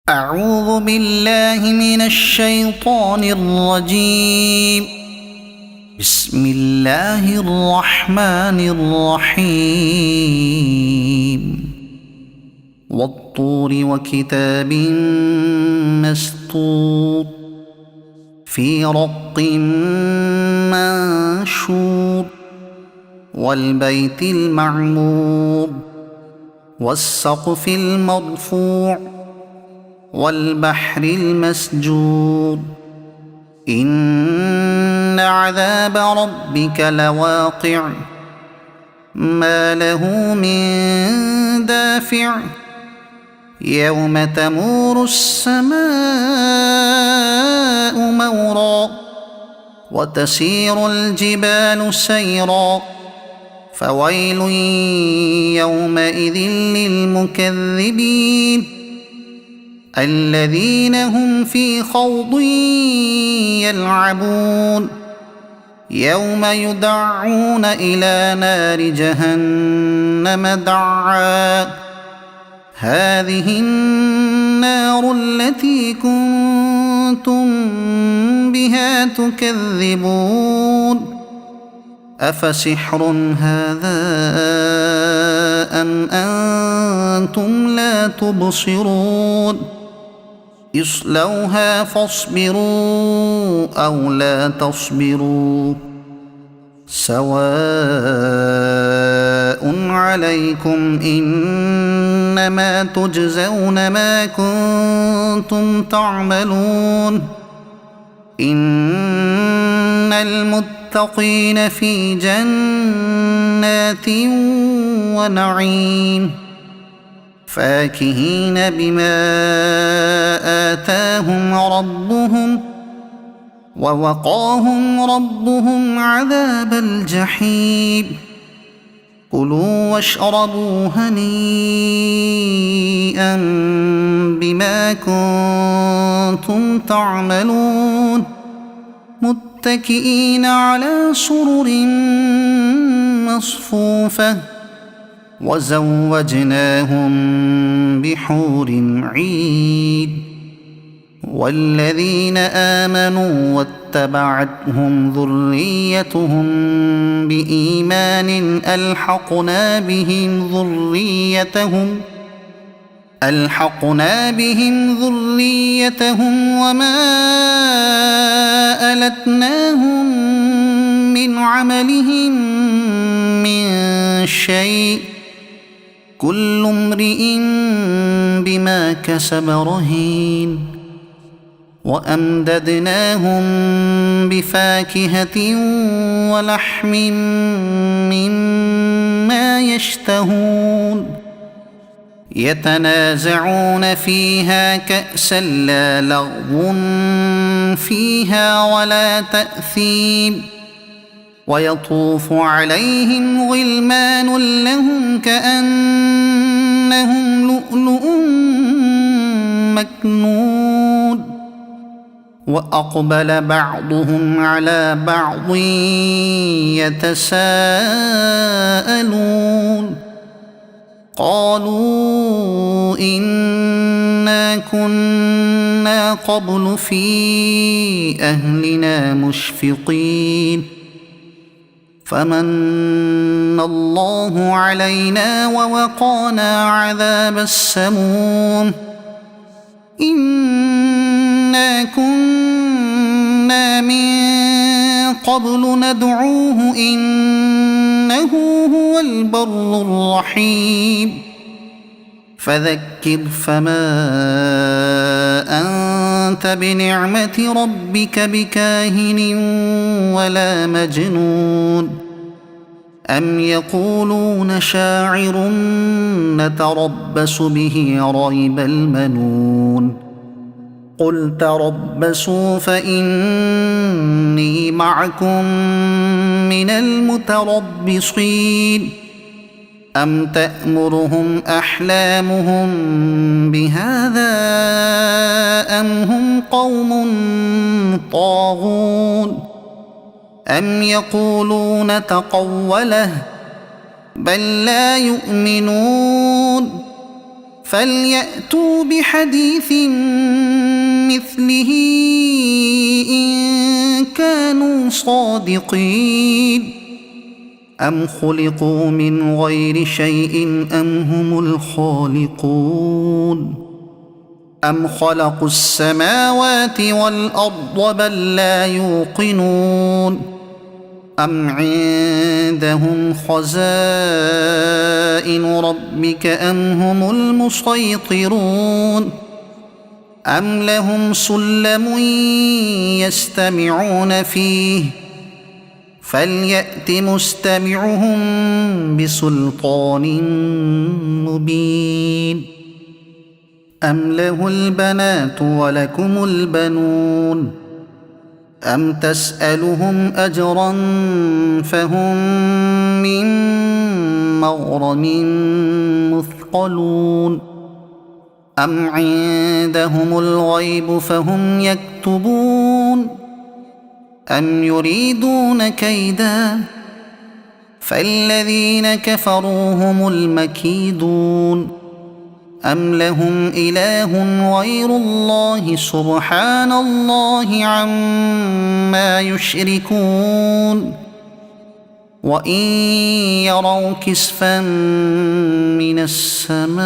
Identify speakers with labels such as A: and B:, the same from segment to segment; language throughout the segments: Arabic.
A: أعوذ بالله من الشيطان الرجيم. بسم الله الرحمن الرحيم. والطور وكتاب مسطور في رق منشور والبيت المعمور والسقف المرفوع والبحر المسجور إن عذاب ربك لواقع ما له من دافع يوم تمور السماء مورا وتسير الجبال سيرا فويل يومئذ للمكذبين الذين هم في خوض يلعبون يوم يدعون إلى نار جهنم دعا هذه النار التي كنتم بها تكذبون أفسحر هذا أم أنتم لا تبصرون اصلوها فاصبروا أو لا تصبروا سواء عليكم إنما تجزون ما كنتم تعملون إن المتقين في جنات ونعيم فاكهين بما آتاهم ربهم ووقاهم ربهم عذاب الجحيم كلوا واشربوا هنيئا بما كنتم تعملون متكئين على سرر مصفوفة وزوجناهم بحور عين والذين آمنوا واتبعتهم ذريتهم بإيمان ألحقنا بهم ذريتهم وما ألتناهم من عملهم من شيء كل امرئ بما كسب رهين وأمددناهم بفاكهة ولحم مما يشتهون يتنازعون فيها كأسا لا لغو فيها ولا تأثيم ويطوف عليهم غلمان لهم كأنهم لؤلؤ مكنون وأقبل بعضهم على بعض يتساءلون قالوا إنا كنا قبل في أهلنا مشفقين فمن الله علينا ووقانا عذاب السموم إنا كنا من قبل ندعوه إنه هو البر الرحيم فذكر فما أنت بنعمة ربك بكاهن ولا مجنون أم يقولون شاعر نتربص به ريب المنون قل تربصوا فإني معكم من المتربصين أم تأمرهم أحلامهم بهذا أم هم قوم طاغون أم يقولون تقوله بل لا يؤمنون فليأتوا بحديث مثله إن كانوا صادقين أم خلقوا من غير شيء أم هم الخالقون أم خلقوا السماوات والأرض بل لا يوقنون أم عندهم خزائن ربك أم هم المسيطرون أم لهم سلم يستمعون فيه فليأت مستمعهم بسلطان مبين أم له البنات ولكم البنون أم تسألهم أجرا فهم من مغرم مثقلون أم عندهم الغيب فهم يكتبون أم يريدون كيدا فالذين كفروا هم المكيدون أم لهم إله غير الله سبحان الله عما يشركون وإن يروا كسفا من السماء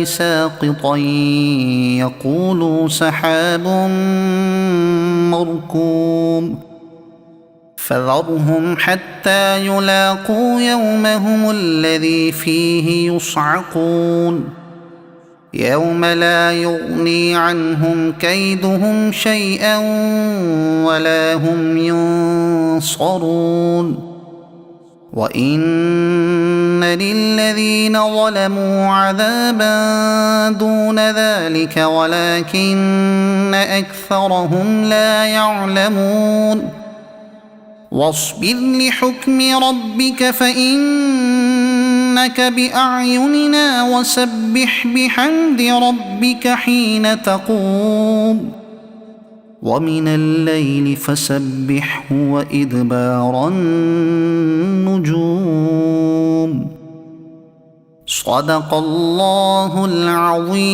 A: ساقطا يقولوا سحاب مركوم فذرهم حتى يلاقوا يومهم الذي فيه يصعقون يوم لا يغني عنهم كيدهم شيئا ولا هم ينصرون وإن للذين ظلموا عذابا دون ذلك ولكن أكثرهم لا يعلمون واصبر لحكم ربك فإنك بأعيننا وسبح بحمد ربك حين تقوم ومن الليل فسبحه وإدبار النجوم صدق الله العظيم.